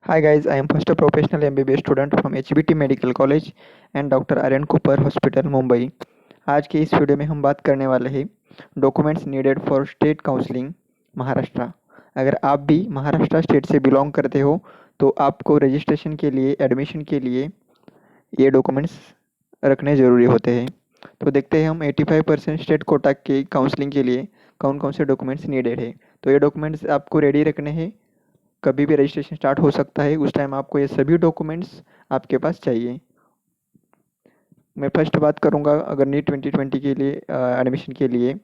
Hi guys, I am first a professional MBBS student from HBT Medical College and doctor R N Cooper hospital Mumbai. आज के इस video में हम बात करने वाले हैं documents needed for state counselling Maharashtra. अगर आप भी महाराष्ट्र स्टेट से बिलोंग करते हो तो आपको रजिस्ट्रेशन के लिए एडमिशन के लिए ये डॉक्यूमेंट्स रखने ज़रूरी होते हैं। तो देखते हैं हम 85% स्टेट कोटा के काउंसलिंग के लिए कौन कौन से डॉक्यूमेंट्स नीडेड है। तो ये डॉक्यूमेंट्स आपको रेडी रखने हैं, कभी भी रजिस्ट्रेशन स्टार्ट हो सकता है, उस टाइम आपको ये सभी डॉक्यूमेंट्स आपके पास चाहिए। मैं फर्स्ट बात करूँगा अगर नीट 2020 के लिए एडमिशन के लिए,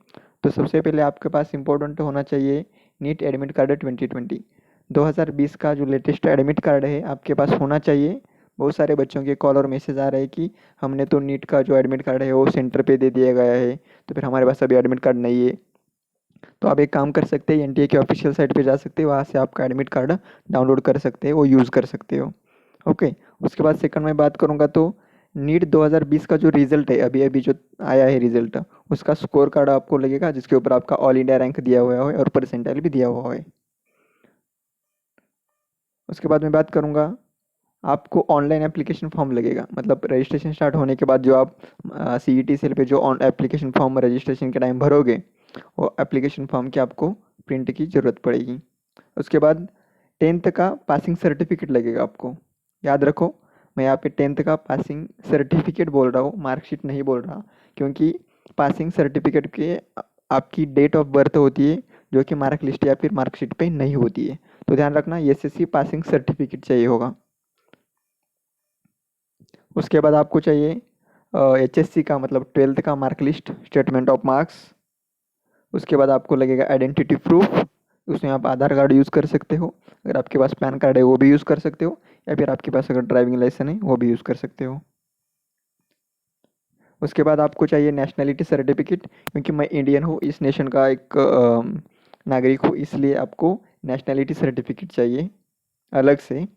तो सबसे पहले आपके पास इम्पोर्टेंट होना चाहिए नीट एडमिट कार्ड 2020। 2020 का जो लेटेस्ट एडमिट कार्ड है आपके पास होना चाहिए। बहुत सारे बच्चों के कॉल और मैसेज आ रहे हैं कि हमने तो नीट का जो एडमिट कार्ड है वो सेंटर पे दे दिया गया है, तो फिर हमारे पास अभी एडमिट कार्ड नहीं है। तो आप एक काम कर सकते हैं, एनटीए की ऑफिशियल साइट पे जा सकते हैं, वहाँ से आपका एडमिट कार्ड डाउनलोड कर सकते हैं, वो यूज़ कर सकते हो। ओके, उसके बाद सेकंड में बात करूँगा तो नीट 2020 का जो रिजल्ट है, अभी अभी जो आया है रिजल्ट, उसका स्कोर कार्ड आपको लगेगा जिसके ऊपर आपका ऑल इंडिया रैंक दिया हुआ है और परसेंटाइल भी दिया हुआ है। उसके बाद मैं बात करूँगा आपको ऑनलाइन एप्लीकेशन फॉर्म लगेगा, मतलब रजिस्ट्रेशन स्टार्ट होने के बाद जो आप CET सेल पे जो ऑन एप्लीकेशन फॉर्म रजिस्ट्रेशन के टाइम भरोगे, वो एप्लीकेशन फॉर्म की आपको प्रिंट की ज़रूरत पड़ेगी। उसके बाद 10th का पासिंग सर्टिफिकेट लगेगा आपको। याद रखो, मैं यहाँ पे 10th का पासिंग सर्टिफिकेट बोल रहा हूँ, मार्कशीट नहीं बोल रहा, क्योंकि पासिंग सर्टिफिकेट के आपकी डेट ऑफ बर्थ होती है जो कि मार्क लिस्ट या फिर मार्कशीट पे नहीं होती है। तो ध्यान रखना, SSC पासिंग सर्टिफिकेट चाहिए होगा। उसके बाद आपको चाहिए HSC का, मतलब 12th का mark list, statement of marks. उसके बाद आपको लगेगा आइडेंटिटी प्रूफ, उसमें आप आधार कार्ड यूज़ कर सकते हो, अगर आपके पास पैन कार्ड है वो भी यूज़ कर सकते हो, या फिर आपके पास अगर ड्राइविंग लाइसेंस है वो भी यूज़ कर सकते हो। उसके बाद आपको चाहिए नेशनलिटी सर्टिफिकेट, क्योंकि मैं इंडियन हूँ, इस नेशन का एक नागरिक हूँ, इसलिए आपको नेशनलिटी सर्टिफिकेट चाहिए अलग से।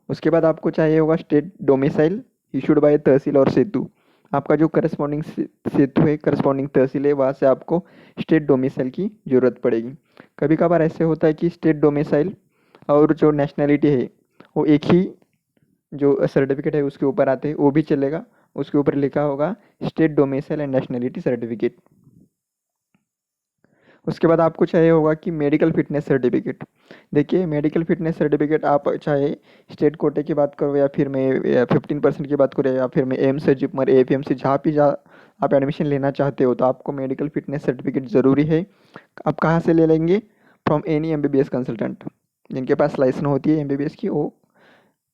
उसके बाद आपको चाहिए होगा स्टेट डोमिसाइल इशूड बाय तहसील और सेतु। आपका जो करस्पॉन्डिंग सेतु है, करस्पॉन्डिंग तहसील है, वहाँ से आपको स्टेट डोमिसाइल की ज़रूरत पड़ेगी। कभी कभार ऐसे होता है कि स्टेट डोमिसाइल और जो नेशनलिटी है वो एक ही जो सर्टिफिकेट है उसके ऊपर आते हैं, वो भी चलेगा। उसके ऊपर लिखा होगा state domicile and nationality certificate. उसके बाद आपको चाहिए होगा कि मेडिकल फिटनेस सर्टिफिकेट। देखिए, मेडिकल फिटनेस सर्टिफिकेट आप चाहे स्टेट कोटे की बात करो, या फिर मैं 15% की बात करूँ, या फिर मैं एम्स से जिपमर APMC जहाँ भी आप एडमिशन लेना चाहते हो, तो आपको मेडिकल फिटनेस सर्टिफिकेट ज़रूरी है। आप कहाँ से ले लेंगे? फ्रॉम एनी MBBS कंसल्टेंट, जिनके पास लाइसेंस होती है MBBS की, वो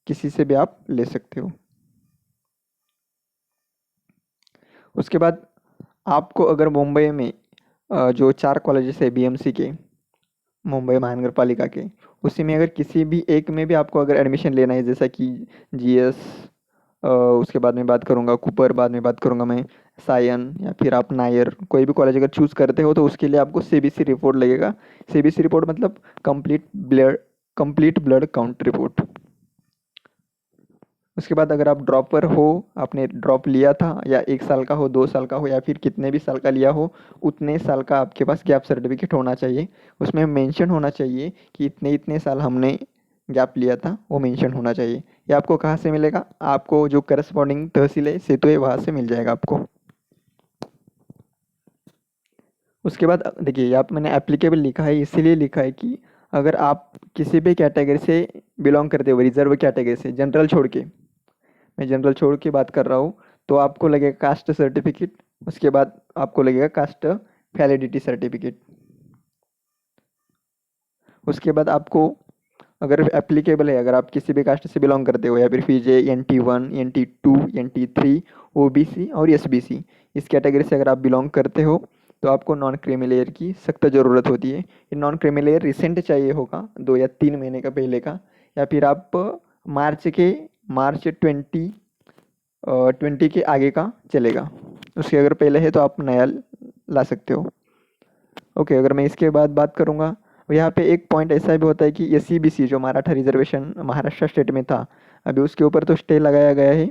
किसी से भी आप ले सकते हो। उसके बाद आपको अगर मुंबई में जो 4 कॉलेजेस है BMC के, मुंबई महानगर पालिका के, उसी में अगर किसी भी एक में भी आपको अगर एडमिशन लेना है, जैसा कि GS, उसके बाद में बात करूँगा कूपर, बाद में बात करूँगा मैं सायन, या फिर आप नायर, कोई भी कॉलेज अगर चूज़ करते हो तो उसके लिए आपको CBC रिपोर्ट लगेगा। CBC रिपोर्ट मतलब कंप्लीट ब्लड काउंट रिपोर्ट। उसके बाद अगर आप ड्रॉपर हो, आपने ड्रॉप लिया था, या 1 साल का हो, 2 साल का हो, या फिर कितने भी साल का लिया हो, उतने साल का आपके पास गैप सर्टिफिकेट होना चाहिए। उसमें मेंशन होना चाहिए कि इतने इतने साल हमने गैप लिया था, वो मेंशन होना चाहिए। ये आपको कहाँ से मिलेगा? आपको जो करस्पॉन्डिंग तहसील है, सेतु है, वहाँ से मिल जाएगा आपको। उसके बाद देखिए, यहाँ पे मैंने एप्लीकेबल लिखा है, इसीलिए लिखा है कि अगर आप किसी भी कैटेगरी से बिलोंग करते हो, रिजर्व कैटेगरी से, जनरल छोड़ के, मैं जनरल छोड़ के बात कर रहा हूँ, तो आपको लगेगा कास्ट सर्टिफिकेट। उसके बाद आपको लगेगा कास्ट वैलिडिटी सर्टिफिकेट। उसके बाद आपको अगर एप्लीकेबल है, अगर आप किसी भी कास्ट से बिलोंग करते हो, या फिर FIJE NT1 NT2 NT3 OBC और SBC, इस कैटेगरी से अगर आप बिलोंग करते हो तो आपको नॉन क्रीमी लेयर की सख्त ज़रूरत होती है। ये नॉन क्रीमी लेयर रिसेंट चाहिए होगा, 2 या 3 महीने का पहले का, या फिर आप मार्च 20 के आगे का चलेगा। उसके अगर पहले है तो आप नया ला सकते हो। ओके, अगर मैं इसके बाद बात करूँगा, यहाँ पे एक पॉइंट ऐसा भी होता है कि SCBC जो मराठा रिजर्वेशन महाराष्ट्र स्टेट में था, अभी उसके ऊपर तो स्टे लगाया गया है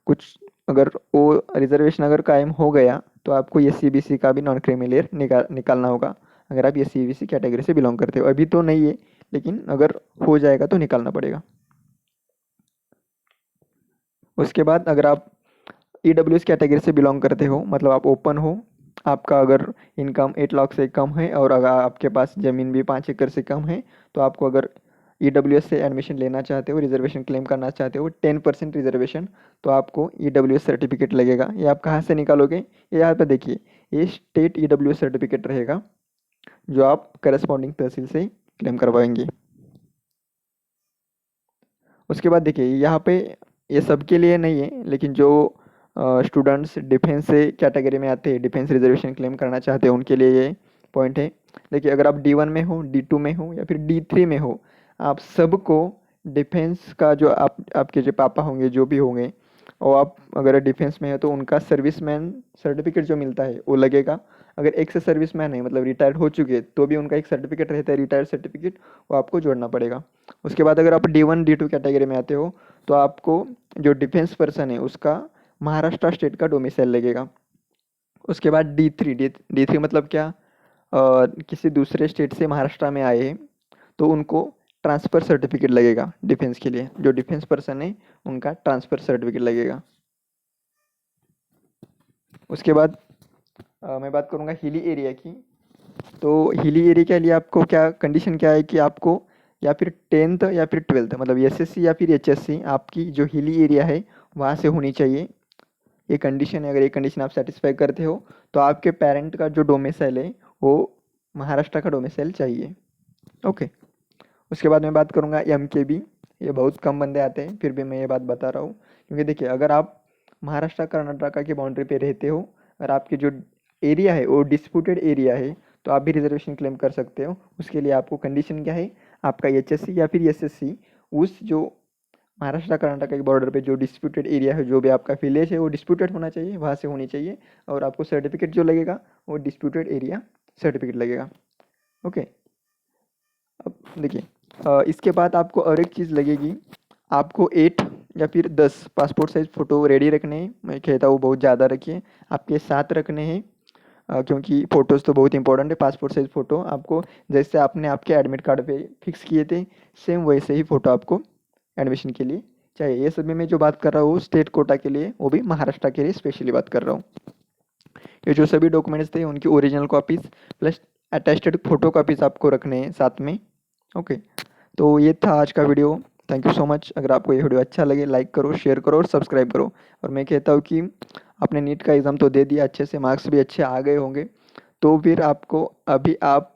कुछ। अगर वो रिजर्वेशन अगर कायम हो गया तो आपको SCBC का भी नॉन क्रीमी लेयर निकालना होगा, अगर आप SCBC कैटेगरी से बिलोंग करते हो। अभी तो नहीं है, लेकिन अगर हो जाएगा तो निकालना पड़ेगा। उसके बाद अगर आप EWS कैटेगरी से बिलोंग करते हो, मतलब आप ओपन हो, आपका अगर इनकम 8 लाख से कम है और अगर आपके पास ज़मीन भी 5 एकड़ से कम है, तो आपको अगर EWS से एडमिशन लेना चाहते हो, रिजर्वेशन क्लेम करना चाहते हो 10% रिजर्वेशन, तो आपको EWS सर्टिफिकेट लगेगा। ये आप कहाँ से निकालोगे? ये यहाँ पे देखिए, ये स्टेट EWS सर्टिफिकेट रहेगा जो आप करस्पॉन्डिंग तहसील से क्लेम करवाएंगे। उसके बाद देखिए यहाँ पे ये सबके लिए नहीं है, लेकिन जो स्टूडेंट्स डिफेंस से कैटेगरी में आते हैं, डिफेंस रिजर्वेशन क्लेम करना चाहते हैं, उनके लिए ये पॉइंट है। देखिए अगर आप D1 में हो, D2 में हो या फिर D3 में हो, आप सबको डिफेंस का जो आपके जो पापा होंगे, जो भी होंगे, और आप अगर डिफेंस में है तो उनका सर्विसमैन सर्टिफिकेट जो मिलता है वो लगेगा। अगर एक से सर्विसमैन है, मतलब रिटायर्ड हो चुके हैं, तो भी उनका एक सर्टिफिकेट रहता है, रिटायर्ड सर्टिफिकेट, वो आपको जोड़ना पड़ेगा। उसके बाद अगर आप D1 D2 कैटेगरी में आते हो, तो आपको जो डिफेंस पर्सन है उसका महाराष्ट्र स्टेट का डोमिसाइल लगेगा। उसके बाद D3 मतलब क्या, किसी दूसरे स्टेट से महाराष्ट्र में आए हैं तो उनको ट्रांसफ़र सर्टिफिकेट लगेगा डिफेंस के लिए। जो डिफेंस पर्सन है उनका ट्रांसफ़र सर्टिफिकेट लगेगा। उसके बाद मैं बात करूँगा हिली एरिया की। तो हिली एरिया के लिए आपको क्या कंडीशन क्या है कि आपको या फिर 10th या फिर 12th, मतलब SSC या फिर HSC आपकी जो हिली एरिया है वहाँ से होनी चाहिए। ये कंडीशन है। अगर ये कंडीशन आप सेटिस्फाई करते हो तो आपके पेरेंट का जो डोमिसाइल है वो महाराष्ट्र का डोमिसाइल चाहिए। ओके। उसके बाद मैं बात करूँगा MKB। ये बहुत कम बंदे आते हैं, फिर भी मैं ये बात बता रहा हूँ, क्योंकि देखिए अगर आप महाराष्ट्र कर्नाटका की बाउंड्री पे रहते हो और आपके जो एरिया है वो डिस्प्यूटेड एरिया है, तो आप भी रिजर्वेशन क्लेम कर सकते हो। उसके लिए आपको कंडीशन क्या है, आपका HSC या फिर SSC उस जो महाराष्ट्र कर्नाटक के बॉर्डर पे जो डिस्प्यूटेड एरिया है, जो भी आपका विलेज है वो डिस्प्यूटेड होना चाहिए, वहाँ से होनी चाहिए। और आपको सर्टिफिकेट जो लगेगा वो डिस्प्यूटेड एरिया सर्टिफिकेट लगेगा। ओके। अब देखिए इसके बाद आपको और एक चीज़ लगेगी, आपको 8 या फिर 10 पासपोर्ट साइज़ फ़ोटो रेडी रखने हैं। मैं कहता हूँ बहुत ज़्यादा रखिए, आपके साथ रखने हैं, क्योंकि फ़ोटोज़ तो बहुत इंपॉर्टेंट है। पासपोर्ट साइज़ फ़ोटो आपको जैसे आपने आपके एडमिट कार्ड पे फिक्स किए थे, सेम वैसे ही फ़ोटो आपको एडमिशन के लिए चाहिए। ये सभी मैं जो बात कर रहा हूँ स्टेट कोटा के लिए, वो भी महाराष्ट्र के लिए स्पेशली बात कर रहा हूँ। ये जो सभी डॉक्यूमेंट्स थे उनकी original copies plus attested photo copies आपको रखने हैं साथ में। ओके। तो ये था आज का video. Thank you so much. अगर आपको ये वीडियो अच्छा लगे लाइक करो, शेयर करो और सब्सक्राइब करो। और मैं कहता हूँ कि आपने नीट का एग्ज़ाम तो दे दिया अच्छे से, मार्क्स भी अच्छे आ गए होंगे, तो फिर आपको अभी आप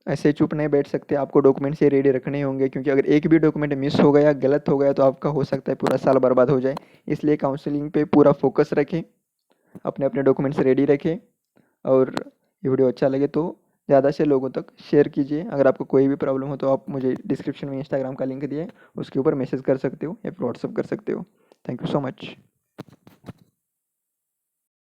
ऐसे चुप नहीं बैठ सकते, आपको डॉक्यूमेंट से रेडी रखने होंगे, क्योंकि अगर एक भी डॉक्यूमेंट मिस हो गया, गलत हो गया, तो आपका हो सकता है पूरा साल बर्बाद हो जाए। इसलिए काउंसलिंग पे पूरा फोकस रखें, अपने अपने डॉक्यूमेंट्स रेडी रखें, और ये वीडियो अच्छा लगे तो ज़्यादा से लोगों तक शेयर कीजिए। अगर आपको कोई भी प्रॉब्लम हो तो आप मुझे डिस्क्रिप्शन में इंस्टाग्राम का लिंक दिया है, उसके ऊपर मैसेज कर सकते हो या फिर व्हाट्सअप कर सकते हो। Thank you so much.